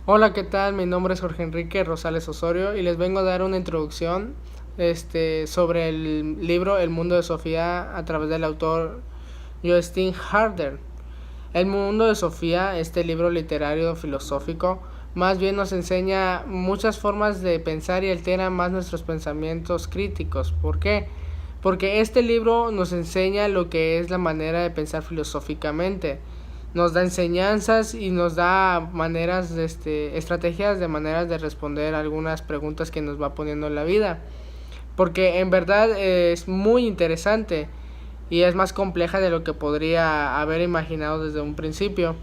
Hola, ¿qué tal? Mi nombre es Jorge Enrique Rosales Osorio y les vengo a dar una introducción sobre el libro El mundo de Sofía a través del autor Jostein Harder. El mundo de Sofía, este libro literario filosófico, más bien nos enseña muchas formas de pensar y altera más nuestros pensamientos críticos. ¿Por qué? Porque este libro nos enseña lo que es la manera de pensar filosóficamente. Nos da enseñanzas y nos da maneras, estrategias de maneras de responder algunas preguntas que nos va poniendo en la vida. Porque en verdad es muy interesante y es más compleja de lo que podría haber imaginado desde un principio.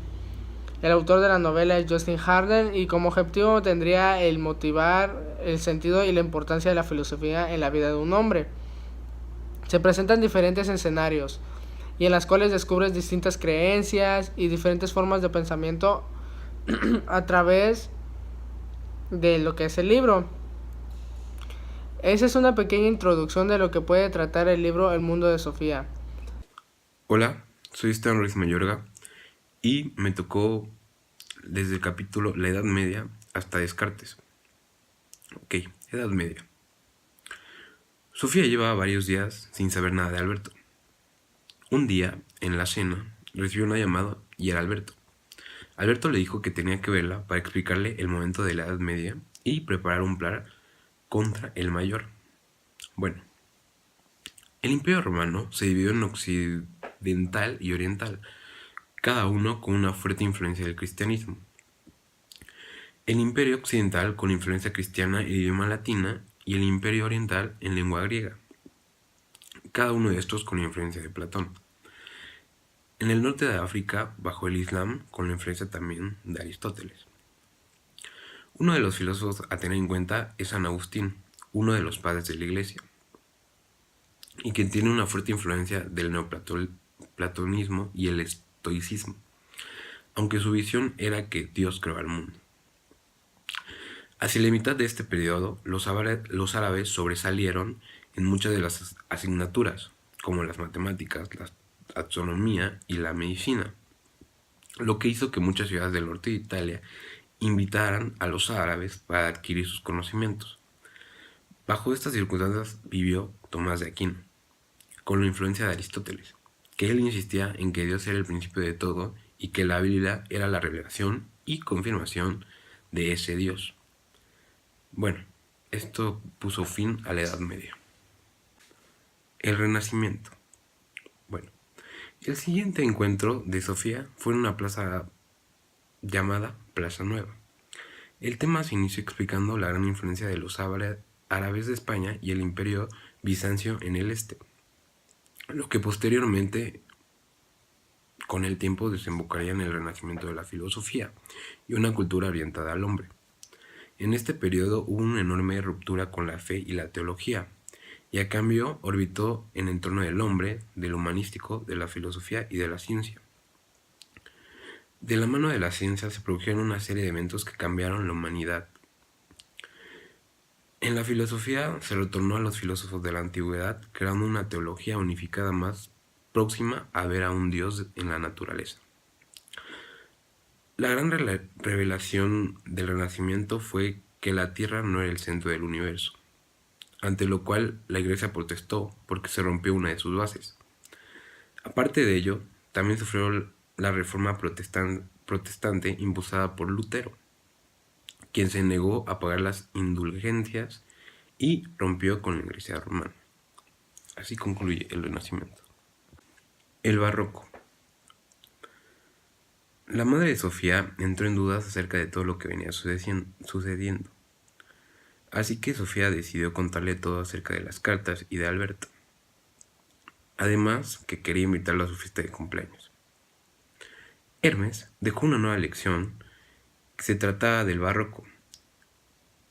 El autor de la novela es Jostein Harder y como objetivo tendría el motivar el sentido y la importancia de la filosofía en la vida de un hombre. Se presentan diferentes escenarios y en las cuales descubres distintas creencias y diferentes formas de pensamiento a través de lo que es el libro. Esa es una pequeña introducción de lo que puede tratar el libro El mundo de Sofía. Hola, soy Stan Ruiz Mayorga y me tocó desde el capítulo La Edad Media hasta Descartes. Ok, Edad Media. Sofía llevaba varios días sin saber nada de Alberto. Un día, en la cena, recibió una llamada y era Alberto. Alberto le dijo que tenía que verla para explicarle el momento de la Edad Media y preparar un plan contra el mayor. Bueno, el Imperio Romano se dividió en occidental y oriental, cada uno con una fuerte influencia del cristianismo. El Imperio Occidental con influencia cristiana e idioma latina y el Imperio Oriental en lengua griega, cada uno de estos con influencia de Platón. En el norte de África, bajo el Islam, con la influencia también de Aristóteles. Uno de los filósofos a tener en cuenta es San Agustín, uno de los padres de la Iglesia, y que tiene una fuerte influencia del neoplatonismo y el estoicismo, aunque su visión era que Dios creó al mundo. Hacia la mitad de este periodo, los árabes sobresalieron en muchas de las asignaturas, como las matemáticas, la astronomía y la medicina, lo que hizo que muchas ciudades del norte de Italia invitaran a los árabes para adquirir sus conocimientos. Bajo estas circunstancias vivió Tomás de Aquino, con la influencia de Aristóteles, que él insistía en que Dios era el principio de todo y que la Biblia era la revelación y confirmación de ese Dios. Bueno, esto puso fin a la Edad Media. El Renacimiento. Bueno, el siguiente encuentro de Sofía fue en una plaza llamada Plaza Nueva. El tema se inició explicando la gran influencia de los árabes de España y el imperio bizancio en el este, lo que posteriormente con el tiempo desembocaría en el renacimiento de la filosofía y una cultura orientada al hombre. En este periodo hubo una enorme ruptura con la fe y la teología, y a cambio orbitó en torno del hombre, del humanístico, de la filosofía y de la ciencia. De la mano de la ciencia se produjeron una serie de eventos que cambiaron la humanidad. En la filosofía se retornó a los filósofos de la antigüedad, creando una teología unificada más próxima a ver a un Dios en la naturaleza. La gran revelación del Renacimiento fue que la Tierra no era el centro del universo, ante lo cual la Iglesia protestó porque se rompió una de sus bases. Aparte de ello, también sufrió la reforma protestante impulsada por Lutero, quien se negó a pagar las indulgencias y rompió con la Iglesia romana. Así concluye el Renacimiento. El Barroco. La madre de Sofía entró en dudas acerca de todo lo que venía sucediendo. Así que Sofía decidió contarle todo acerca de las cartas y de Alberto. Además, que quería invitarlo a su fiesta de cumpleaños. Hermes dejó una nueva lección que se trataba del barroco,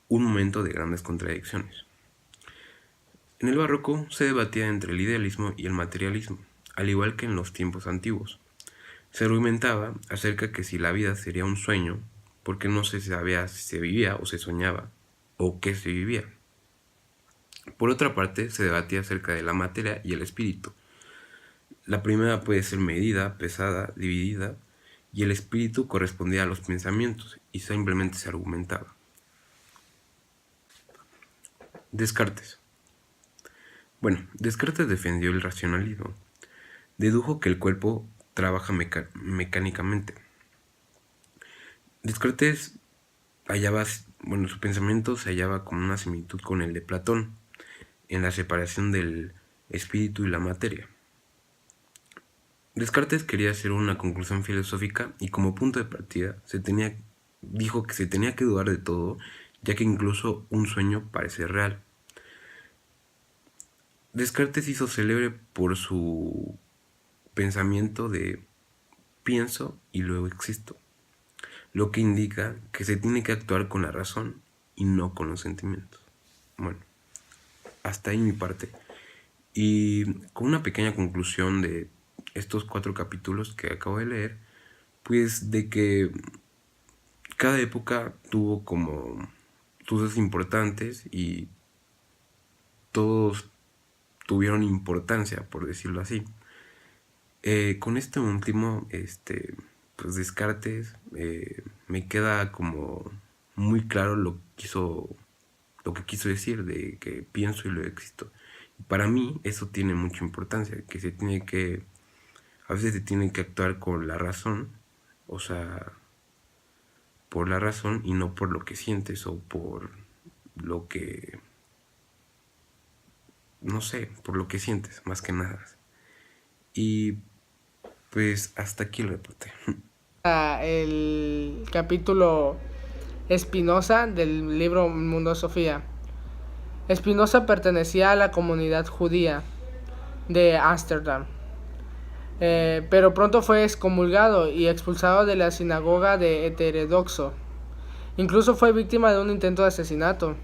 un momento de grandes contradicciones. En el barroco se debatía entre el idealismo y el materialismo, al igual que en los tiempos antiguos. Se argumentaba acerca que si la vida sería un sueño, porque no se sabía si se vivía o se soñaba, o qué se vivía. Por otra parte, se debatía acerca de la materia y el espíritu. La primera puede ser medida, pesada, dividida, y el espíritu correspondía a los pensamientos y simplemente se argumentaba. Descartes. Bueno, Descartes defendió el racionalismo. Dedujo que el cuerpo trabaja mecánicamente. Descartes su pensamiento se hallaba con una similitud con el de Platón, en la separación del espíritu y la materia. Descartes quería hacer una conclusión filosófica y como punto de partida dijo que se tenía que dudar de todo, ya que incluso un sueño parece real. Descartes se hizo célebre por su pensamiento de pienso y luego existo, lo que indica que se tiene que actuar con la razón y no con los sentimientos. Bueno, hasta ahí mi parte. Y con una pequeña conclusión de estos 4 capítulos que acabo de leer, pues de que cada época tuvo como sucesos importantes y todos tuvieron importancia, por decirlo así. Con este último, pues Descartes, me queda como muy claro lo que quiso decir de que pienso y luego existo. Para mí eso tiene mucha importancia, que a veces se tiene que actuar con la razón, o sea, por la razón y no por lo que sientes o por lo que, no sé, por lo que sientes, más que nada. Y pues hasta aquí el reporte. El capítulo Spinoza del libro Mundo de Sofía. Spinoza pertenecía a la comunidad judía de Ámsterdam, pero pronto fue excomulgado y expulsado de la sinagoga de heterodoxo. Incluso fue víctima de un intento de asesinato.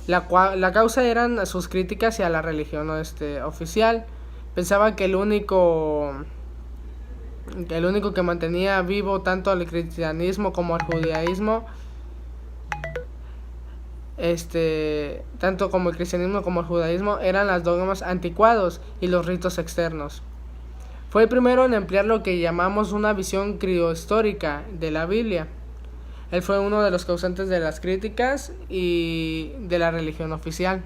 La causa eran sus críticas hacia la religión oficial. Pensaba que el único que mantenía vivo tanto al cristianismo como al judaísmo, tanto como el cristianismo como el judaísmo, eran los dogmas anticuados y los ritos externos. Fue el primero en emplear lo que llamamos una visión criohistórica de la Biblia. Él fue uno de los causantes de las críticas y de la religión oficial.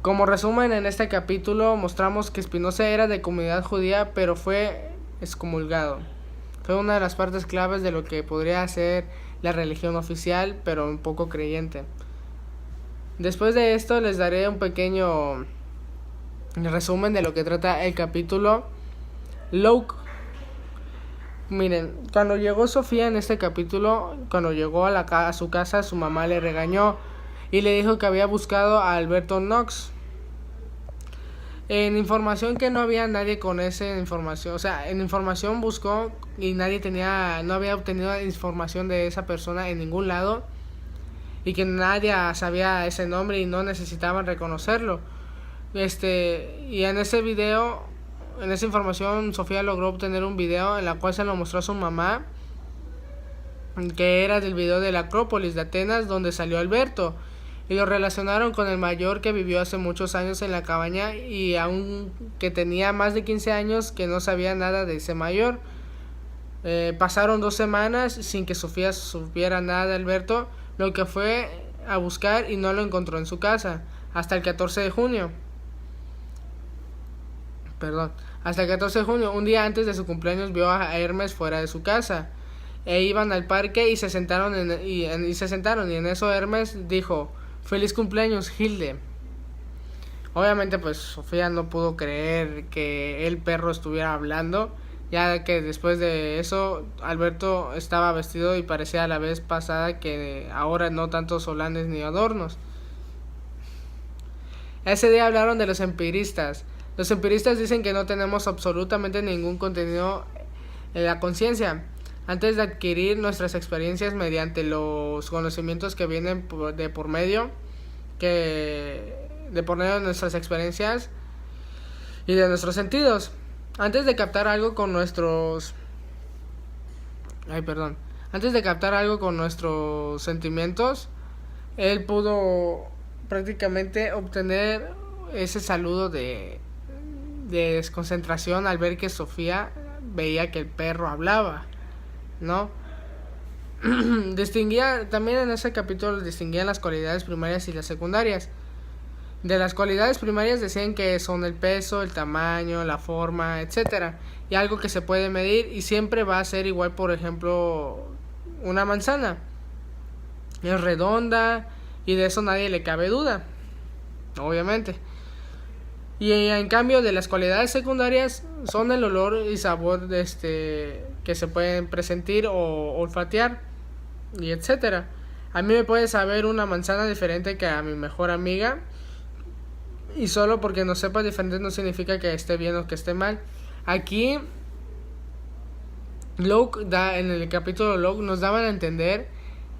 Como resumen, en este capítulo mostramos que Spinoza era de comunidad judía, pero fue excomulgado. Fue una de las partes claves de lo que podría ser la religión oficial, pero un poco creyente. Después de esto les daré un pequeño resumen de lo que trata el capítulo Locke. Miren, cuando llegó Sofía en este capítulo, cuando llegó a su casa, su mamá le regañó y le dijo que había buscado a Alberto Knox. En información que no había nadie con esa información, o sea, en información buscó y no había obtenido información de esa persona en ningún lado y que nadie sabía ese nombre y no necesitaban reconocerlo. Y en ese video, en esa información, Sofía logró obtener un video en la cual se lo mostró a su mamá, que era del video de la Acrópolis de Atenas donde salió Alberto. Y lo relacionaron con el mayor que vivió hace muchos años en la cabaña y aún que tenía más de 15 años que no sabía nada de ese mayor. Pasaron 2 semanas sin que Sofía supiera nada de Alberto, lo que fue a buscar y no lo encontró en su casa hasta el 14 de junio. Hasta el 14 de junio, un día antes de su cumpleaños, vio a Hermes fuera de su casa. Iban al parque y se sentaron y en eso Hermes dijo: "Feliz cumpleaños, Hilde". Obviamente pues Sofía no pudo creer que el perro estuviera hablando, ya que después de eso Alberto estaba vestido y parecía a la vez pasada que ahora, no tantos solanes ni adornos. Ese día hablaron de los empiristas. Los empiristas dicen que no tenemos absolutamente ningún contenido en la conciencia. Antes de adquirir nuestras experiencias mediante los conocimientos que vienen de por medio de nuestras experiencias y de nuestros sentidos. Antes de captar algo con nuestros sentimientos, él pudo prácticamente obtener ese saludo de desconcentración al ver que Sofía veía que el perro hablaba, ¿no? Distinguía, también en ese capítulo distinguían las cualidades primarias y las secundarias. De las cualidades primarias decían que son el peso, el tamaño, la forma, etcétera, y algo que se puede medir y siempre va a ser igual. Por ejemplo, una manzana es redonda y de eso nadie le cabe duda, obviamente. Y en cambio de las cualidades secundarias son el olor y sabor que se pueden presentir o olfatear y etcétera. A mí me puede saber una manzana diferente que a mi mejor amiga, y solo porque nos sepa diferente no significa que esté bien o que esté mal. Aquí en el capítulo Locke nos daban a entender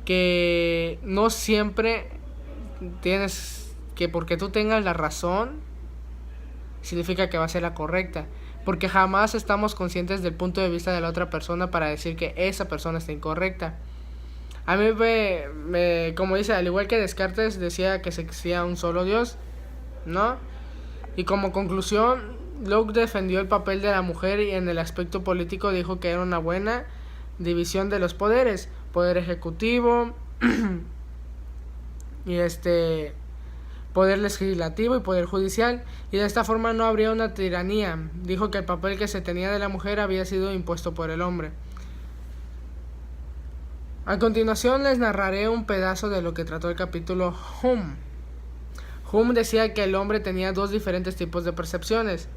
que no siempre tienes que, porque tú tengas la razón, significa que va a ser la correcta, porque jamás estamos conscientes del punto de vista de la otra persona para decir que esa persona está incorrecta. A mí como dice, al igual que Descartes decía que existía un solo Dios, ¿no? Y como conclusión, Locke defendió el papel de la mujer y en el aspecto político dijo que era una buena división de los poderes, poder ejecutivo y poder legislativo y poder judicial, y de esta forma no habría una tiranía. Dijo que el papel que se tenía de la mujer había sido impuesto por el hombre. A continuación les narraré un pedazo de lo que trató el capítulo Hume. Hume decía que el hombre tenía dos diferentes tipos de percepciones.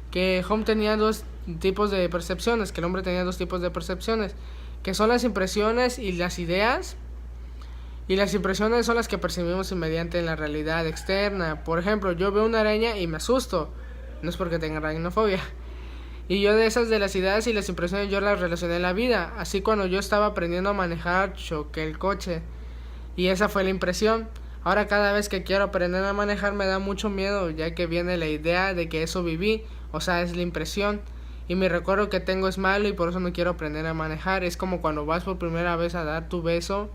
Que Hume tenía dos tipos de percepciones, que el hombre tenía dos tipos de percepciones, que son las impresiones y las ideas. Y las impresiones son las que percibimos mediante la realidad externa. Por ejemplo, yo veo una araña y me asusto. No es porque tenga aracnofobia. Y yo de las ideas y las impresiones yo las relacioné en la vida. Así cuando yo estaba aprendiendo a manejar, choqué el coche. Y esa fue la impresión. Ahora cada vez que quiero aprender a manejar me da mucho miedo, ya que viene la idea de que eso viví. O sea, es la impresión. Y mi recuerdo que tengo es malo y por eso no quiero aprender a manejar. Es como cuando vas por primera vez a dar tu beso.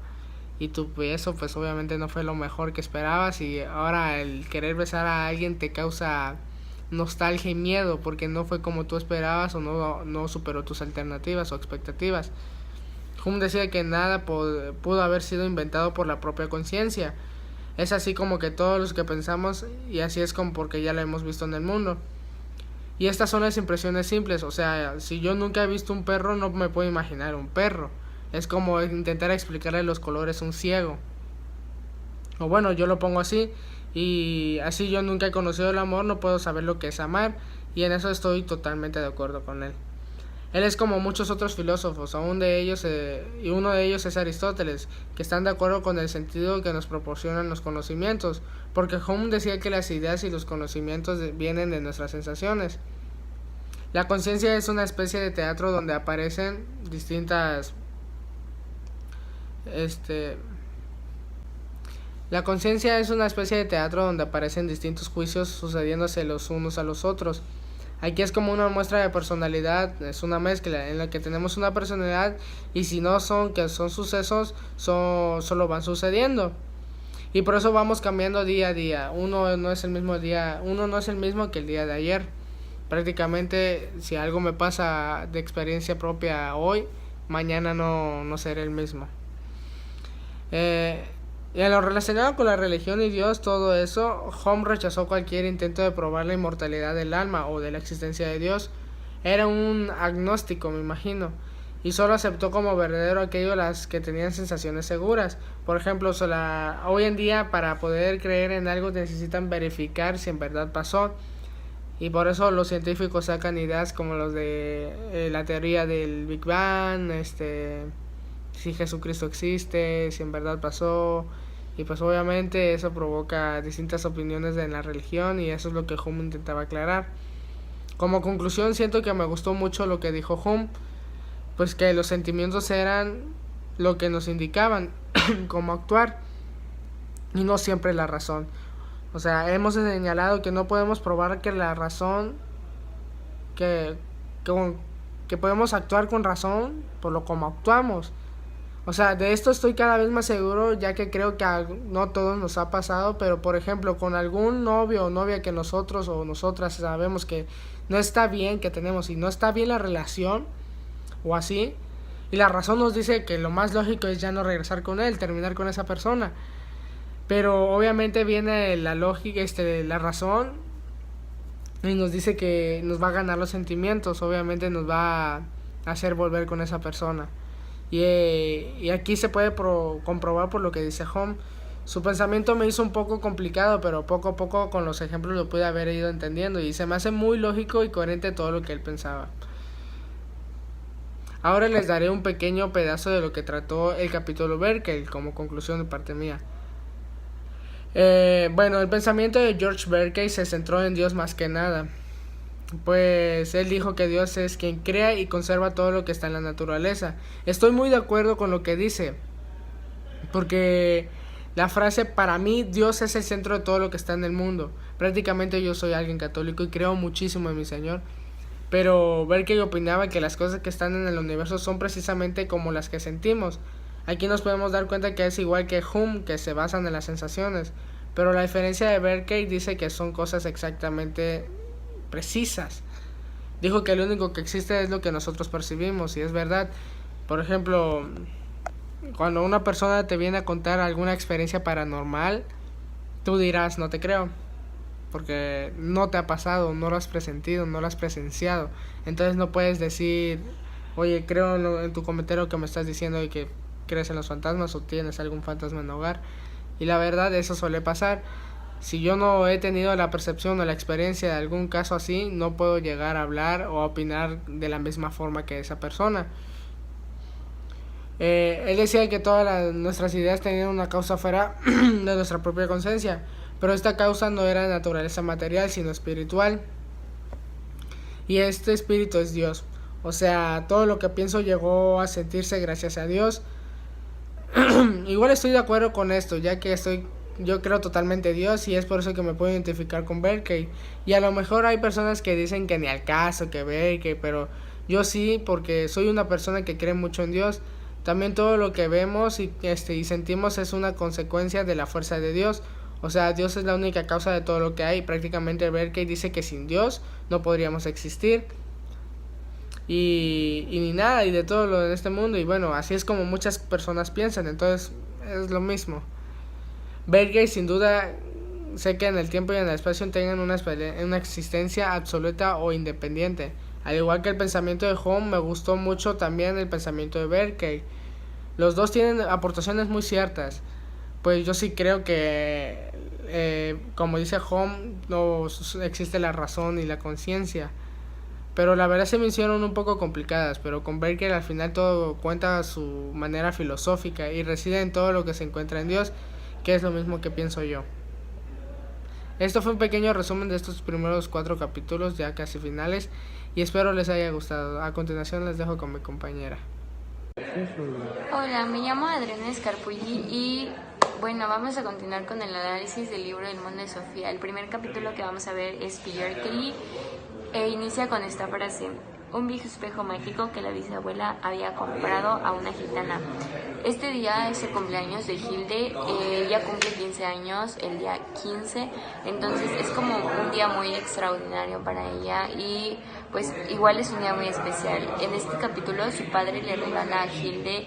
Y tu beso pues obviamente no fue lo mejor que esperabas. Y ahora el querer besar a alguien te causa nostalgia y miedo, porque no fue como tú esperabas o no superó tus alternativas o expectativas. Hume decía que nada pudo haber sido inventado por la propia conciencia. Es así como que todos los que pensamos, y así es como porque ya lo hemos visto en el mundo. Y estas son las impresiones simples. O sea, si yo nunca he visto un perro, no me puedo imaginar un perro. Es como intentar explicarle los colores a un ciego. O bueno, yo lo pongo así. Y así yo nunca he conocido el amor, no puedo saber lo que es amar. Y en eso estoy totalmente de acuerdo con él. Él es como muchos otros filósofos, y uno de ellos es Aristóteles, que están de acuerdo con el sentido que nos proporcionan los conocimientos, porque Hume decía que las ideas y los conocimientos vienen de nuestras sensaciones. La conciencia es una especie de teatro donde aparecen distintas La conciencia es una especie de teatro donde aparecen distintos juicios sucediéndose los unos a los otros. Aquí es como una muestra de personalidad, es una mezcla en la que tenemos una personalidad y si no son sucesos, solo van sucediendo. Y por eso vamos cambiando día a día. Uno no es el mismo que el día de ayer. Prácticamente si algo me pasa de experiencia propia hoy, mañana no seré el mismo. Y en lo relacionado con la religión y Dios, todo eso, Hume rechazó cualquier intento de probar la inmortalidad del alma o de la existencia de Dios. Era un agnóstico, me imagino, y solo aceptó como verdadero aquello las que tenían sensaciones seguras. Por ejemplo, hoy en día para poder creer en algo necesitan verificar si en verdad pasó. Y por eso los científicos sacan ideas como los de la teoría del Big Bang, si Jesucristo existe, si en verdad pasó. Y pues obviamente eso provoca distintas opiniones en la religión y eso es lo que Hume intentaba aclarar. Como conclusión, siento que me gustó mucho lo que dijo Hume, pues que los sentimientos eran lo que nos indicaban cómo actuar y no siempre la razón. O sea, hemos señalado que no podemos probar que la razón, que podemos actuar con razón por lo como actuamos. O sea, de esto estoy cada vez más seguro, ya que creo que no todos nos ha pasado, pero por ejemplo, con algún novio o novia que nosotros o nosotras sabemos que no está bien, que tenemos y no está bien la relación o así, y la razón nos dice que lo más lógico es ya no regresar con él, terminar con esa persona. Pero obviamente viene la lógica, la razón, y nos dice que nos va a ganar los sentimientos, obviamente nos va a hacer volver con esa persona. Y aquí se puede comprobar por lo que dice Home. Su pensamiento me hizo un poco complicado, pero poco a poco con los ejemplos lo pude haber ido entendiendo y se me hace muy lógico y coherente todo lo que él pensaba. Ahora les daré un pequeño pedazo de lo que trató el capítulo Berkeley como conclusión de parte mía. Bueno, el pensamiento de George Berkeley se centró en Dios más que nada. Pues él dijo que Dios es quien crea y conserva todo lo que está en la naturaleza. Estoy muy de acuerdo con lo que dice, porque la frase para mí Dios es el centro de todo lo que está en el mundo. Prácticamente yo soy alguien católico y creo muchísimo en mi Señor, pero Berkeley opinaba que las cosas que están en el universo son precisamente como las que sentimos. Aquí nos podemos dar cuenta que es igual que Hume, que se basan en las sensaciones, pero la diferencia de Berkeley dice que son cosas exactamente precisas. Dijo que lo único que existe es lo que nosotros percibimos, y es verdad. Por ejemplo, cuando una persona te viene a contar alguna experiencia paranormal, tú dirás, no te creo, porque no te ha pasado, no lo has presentido, no lo has presenciado. Entonces no puedes decir, oye, creo en tu comentario que me estás diciendo de que crees en los fantasmas o tienes algún fantasma en el hogar. Y la verdad, eso suele pasar. Si yo no he tenido la percepción o la experiencia de algún caso así, no puedo llegar a hablar o a opinar de la misma forma que esa persona. Él decía que todas nuestras ideas tenían una causa fuera de nuestra propia conciencia, pero esta causa no era de naturaleza material, sino espiritual. Y este espíritu es Dios. O sea, todo lo que pienso llegó a sentirse gracias a Dios. Igual estoy de acuerdo con esto, ya que yo creo totalmente en Dios y es por eso que me puedo identificar con Berkeley. Y a lo mejor hay personas que dicen que ni al caso, que Berkeley, pero yo sí, porque soy una persona que cree mucho en Dios. También todo lo que vemos y sentimos es una consecuencia de la fuerza de Dios. O sea, Dios es la única causa de todo lo que hay. Prácticamente Berkeley dice que sin Dios no podríamos existir. Y ni nada, y de todo lo de este mundo. Y bueno, así es como muchas personas piensan, entonces es lo mismo. Berkeley sin duda sé que en el tiempo y en el espacio tengan una existencia absoluta o independiente. Al igual que el pensamiento de Home, me gustó mucho también el pensamiento de Berkeley. Los dos tienen aportaciones muy ciertas. Pues yo sí creo que, como dice Home, no existe la razón y la conciencia. Pero la verdad se me hicieron un poco complicadas, pero con Berkeley al final todo cuenta a su manera filosófica y reside en todo lo que se encuentra en Dios, que es lo mismo que pienso yo. Esto fue un pequeño resumen de estos primeros 4 capítulos, ya casi finales, y espero les haya gustado. A continuación les dejo con mi compañera. Hola, me llamo Adriana Scarpulli y bueno, vamos a continuar con el análisis del libro El mundo de Sofía. El primer capítulo que vamos a ver es Berkeley e inicia con esta frase: un viejo espejo mágico que la bisabuela había comprado a una gitana. Este día es el cumpleaños de Hilde, ella cumple 15 años el día 15, entonces es como un día muy extraordinario para ella y pues igual es un día muy especial. En este capítulo su padre le regala a Hilde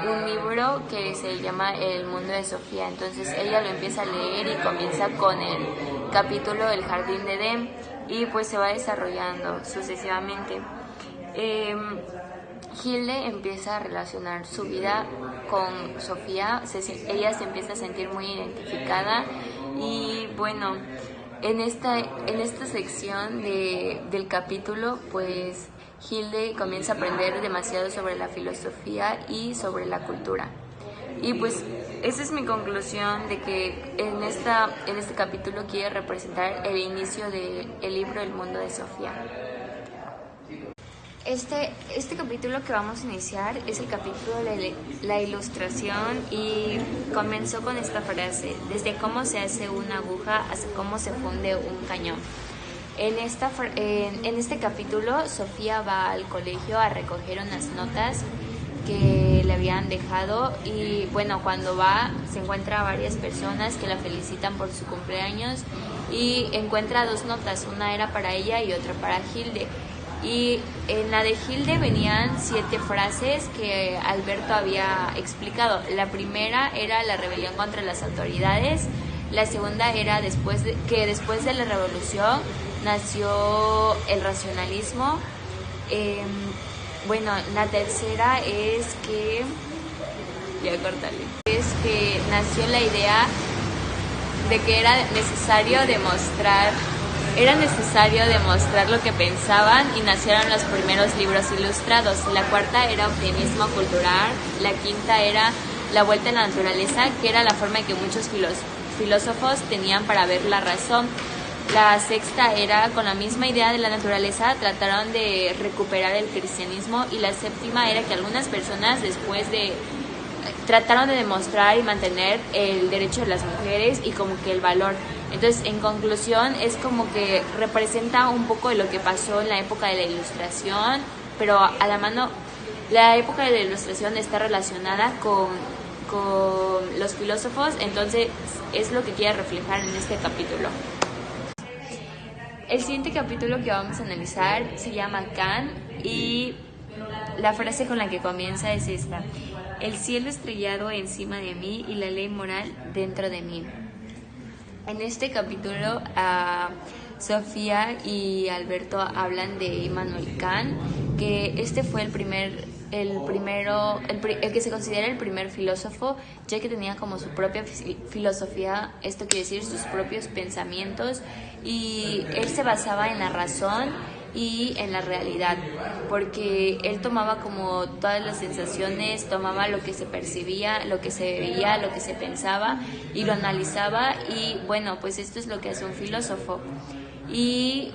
un libro que se llama El mundo de Sofía, entonces ella lo empieza a leer y comienza con el capítulo El jardín de Edén y pues se va desarrollando sucesivamente. Hilde empieza a relacionar su vida con Sofía, ella se empieza a sentir muy identificada y bueno, en esta sección del capítulo pues Hilde comienza a aprender demasiado sobre la filosofía y sobre la cultura. Y pues esa es mi conclusión de que en este capítulo quiere representar el inicio del libro El mundo de Sofía. Este capítulo que vamos a iniciar es el capítulo de la ilustración y comenzó con esta frase: desde cómo se hace una aguja hasta cómo se funde un cañón. En este capítulo Sofía va al colegio a recoger unas notas que le habían dejado y bueno, cuando va se encuentra a varias personas que la felicitan por su cumpleaños y encuentra 2 notas, una era para ella y otra para Hilde. Y en la de Hilde venían 7 frases que Alberto había explicado. La primera era la rebelión contra las autoridades, la segunda era que después de la revolución nació el racionalismo. Bueno, la tercera es que nació la idea de que era necesario demostrar lo que pensaban y nacieron los primeros libros ilustrados. La cuarta era optimismo cultural, la quinta era la vuelta a la naturaleza, que era la forma que muchos filósofos tenían para ver la razón. La sexta era, con la misma idea de la naturaleza, trataron de recuperar el cristianismo, y la séptima era que algunas personas trataron de demostrar y mantener el derecho de las mujeres y como que el valor. Entonces, en conclusión, es como que representa un poco de lo que pasó en la época de la Ilustración, pero a la mano, la época de la Ilustración está relacionada con los filósofos, entonces es lo que quiere reflejar en este capítulo. El siguiente capítulo que vamos a analizar se llama Kant y la frase con la que comienza es esta: el cielo estrellado encima de mí y la ley moral dentro de mí. En este capítulo, Sofía y Alberto hablan de Immanuel Kant, que este fue el que se considera el primer filósofo, ya que tenía como su propia filosofía, esto quiere decir sus propios pensamientos, y él se basaba en la razón y en la realidad, porque él tomaba como todas las sensaciones, tomaba lo que se percibía, lo que se veía, lo que se pensaba y lo analizaba, y bueno, pues esto es lo que hace un filósofo. Y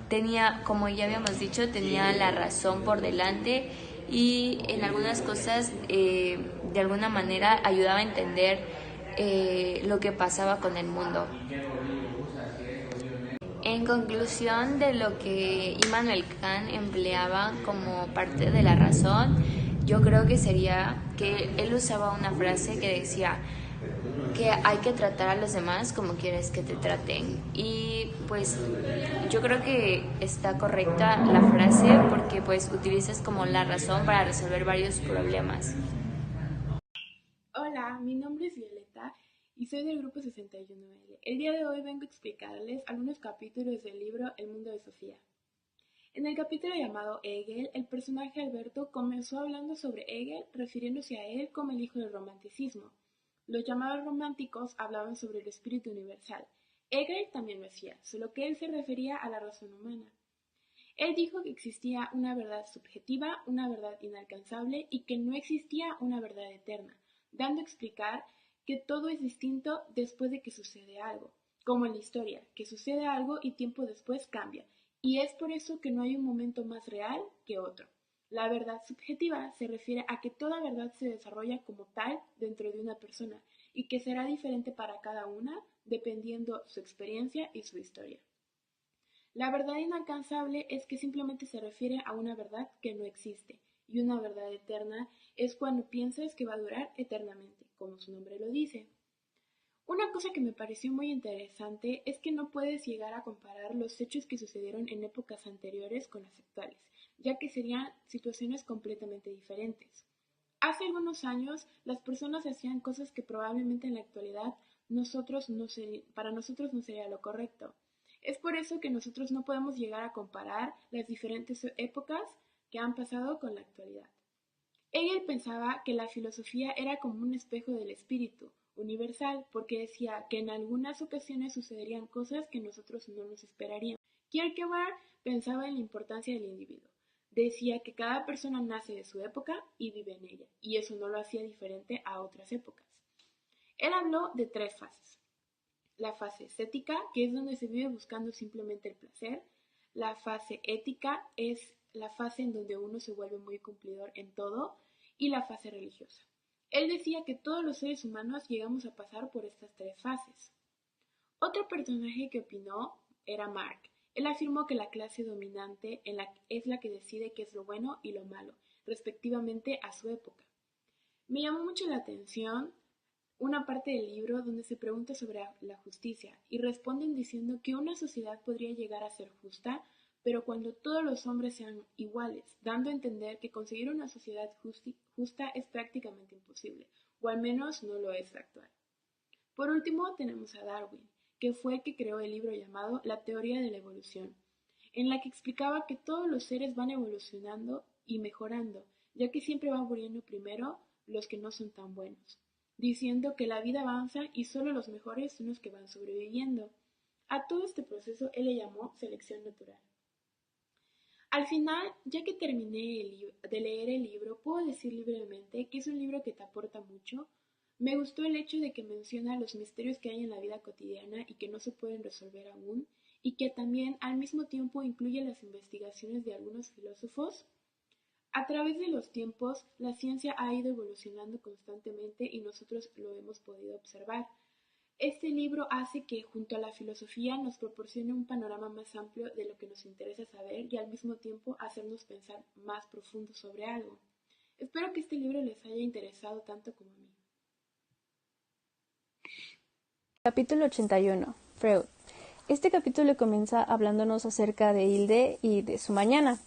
tenía, como ya habíamos dicho, tenía la razón por delante, y en algunas cosas de alguna manera ayudaba a entender lo que pasaba con el mundo. En conclusión de lo que Immanuel Kant empleaba como parte de la razón, yo creo que sería que él usaba una frase que decía que hay que tratar a los demás como quieres que te traten. Y pues yo creo que está correcta la frase, porque pues utilizas como la razón para resolver varios problemas. Hola, mi nombre es Violeta y soy del grupo 61L. El día de hoy vengo a explicarles algunos capítulos del libro El mundo de Sofía. En el capítulo llamado Hegel, el personaje Alberto comenzó hablando sobre Hegel, refiriéndose a él como el hijo del romanticismo. Los llamados románticos hablaban sobre el espíritu universal. Hegel también lo hacía, solo que él se refería a la razón humana. Él dijo que existía una verdad subjetiva, una verdad inalcanzable y que no existía una verdad eterna, dando a explicar que todo es distinto después de que sucede algo, como en la historia, que sucede algo y tiempo después cambia, y es por eso que no hay un momento más real que otro. La verdad subjetiva se refiere a que toda verdad se desarrolla como tal dentro de una persona y que será diferente para cada una dependiendo su experiencia y su historia. La verdad inalcanzable es que simplemente se refiere a una verdad que no existe, y una verdad eterna es cuando piensas que va a durar eternamente, como su nombre lo dice. Una cosa que me pareció muy interesante es que no puedes llegar a comparar los hechos que sucedieron en épocas anteriores con las actuales, ya que serían situaciones completamente diferentes. Hace algunos años, las personas hacían cosas que probablemente en la actualidad para nosotros no sería lo correcto. Es por eso que nosotros no podemos llegar a comparar las diferentes épocas que han pasado con la actualidad. Hegel pensaba que la filosofía era como un espejo del espíritu universal, porque decía que en algunas ocasiones sucederían cosas que nosotros no nos esperaríamos. Kierkegaard pensaba en la importancia del individuo. Decía que cada persona nace de su época y vive en ella, y eso no lo hacía diferente a otras épocas. Él habló de 3 fases. La fase estética, que es donde se vive buscando simplemente el placer. La fase ética es la fase en donde uno se vuelve muy cumplidor en todo. Y la fase religiosa. Él decía que todos los seres humanos llegamos a pasar por estas 3 fases. Otro personaje que opinó era Marx. Él afirmó que la clase dominante es la que decide qué es lo bueno y lo malo, respectivamente, a su época. Me llamó mucho la atención una parte del libro donde se pregunta sobre la justicia y responden diciendo que una sociedad podría llegar a ser justa, pero cuando todos los hombres sean iguales, dando a entender que conseguir una sociedad justa es prácticamente imposible, o al menos no lo es actual. Por último, tenemos a Darwin, que fue el que creó el libro llamado La teoría de la evolución, en la que explicaba que todos los seres van evolucionando y mejorando, ya que siempre van muriendo primero los que no son tan buenos, diciendo que la vida avanza y solo los mejores son los que van sobreviviendo. A todo este proceso él le llamó selección natural. Al final, ya que terminé de leer el libro, puedo decir libremente que es un libro que te aporta mucho. Me gustó el hecho de que menciona los misterios que hay en la vida cotidiana y que no se pueden resolver aún, y que también al mismo tiempo incluye las investigaciones de algunos filósofos. A través de los tiempos, la ciencia ha ido evolucionando constantemente y nosotros lo hemos podido observar. Este libro hace que, junto a la filosofía, nos proporcione un panorama más amplio de lo que nos interesa saber y al mismo tiempo hacernos pensar más profundo sobre algo. Espero que este libro les haya interesado tanto como a mí. Capítulo 81. Freud. Este capítulo comienza hablándonos acerca de Hilde y de su mañana.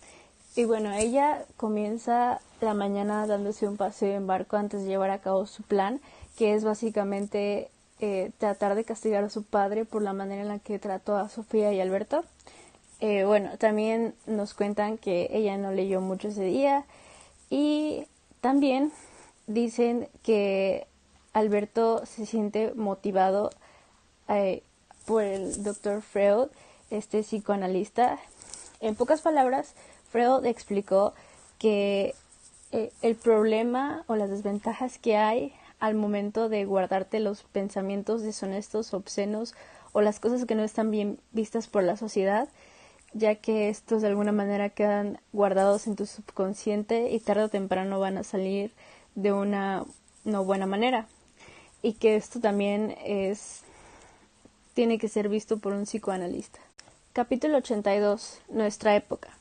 Y bueno, ella comienza la mañana dándose un paseo en barco antes de llevar a cabo su plan, que es básicamente tratar de castigar a su padre por la manera en la que trató a Sofía y Alberto. Bueno, también nos cuentan que ella no leyó mucho ese día y también dicen que Alberto se siente motivado por el Dr. Freud, este psicoanalista. En pocas palabras, Freud explicó que el problema o las desventajas que hay al momento de guardarte los pensamientos deshonestos, obscenos o las cosas que no están bien vistas por la sociedad, ya que estos de alguna manera quedan guardados en tu subconsciente y tarde o temprano van a salir de una no buena manera. Y que esto también tiene que ser visto por un psicoanalista. Capítulo 82. Nuestra época.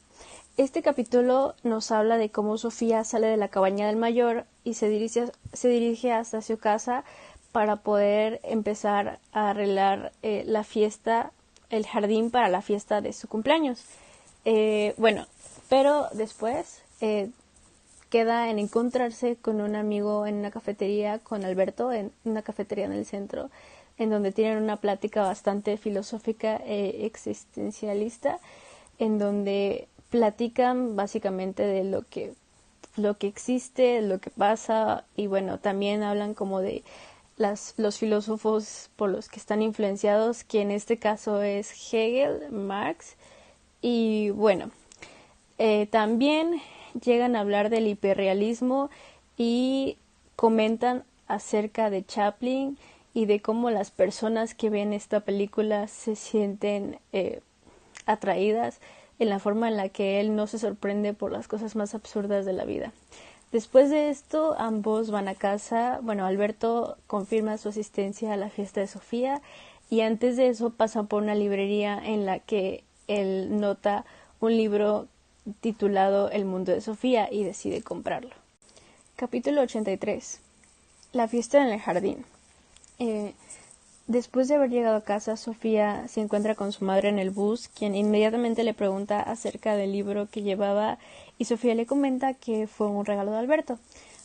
Este capítulo nos habla de cómo Sofía sale de la cabaña del mayor y se dirige hasta su casa para poder empezar a arreglar la fiesta, el jardín para la fiesta de su cumpleaños. Pero después queda en encontrarse con un amigo en una cafetería, con Alberto, en una cafetería en el centro, en donde tienen una plática bastante filosófica e existencialista, en donde platican básicamente de lo que existe, lo que pasa, y bueno, también hablan como de los filósofos por los que están influenciados, que en este caso es Hegel, Marx, y bueno, también llegan a hablar del hiperrealismo y comentan acerca de Chaplin y de cómo las personas que ven esta película se sienten atraídas en la forma en la que él no se sorprende por las cosas más absurdas de la vida. Después de esto, ambos van a casa. Bueno, Alberto confirma su asistencia a la fiesta de Sofía y antes de eso pasa por una librería en la que él nota un libro titulado El mundo de Sofía y decide comprarlo. Capítulo 83. La fiesta en el jardín. Después de haber llegado a casa, Sofía se encuentra con su madre en el bus, quien inmediatamente le pregunta acerca del libro que llevaba y Sofía le comenta que fue un regalo de Alberto.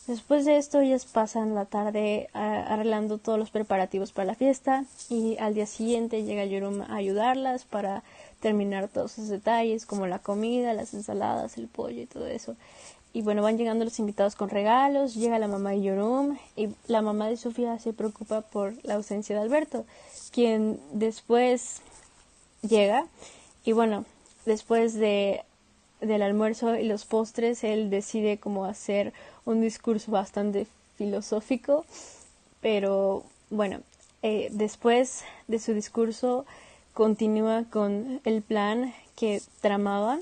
Después de esto, ellas pasan la tarde arreglando todos los preparativos para la fiesta y al día siguiente llega Yoram a ayudarlas para terminar todos esos detalles como la comida, las ensaladas, el pollo y todo eso. Y bueno, van llegando los invitados con regalos, llega la mamá de Yoram y la mamá de Sofía se preocupa por la ausencia de Alberto, quien después llega y bueno, después del almuerzo y los postres, él decide como hacer un discurso bastante filosófico, pero bueno, después de su discurso continúa con el plan que tramaban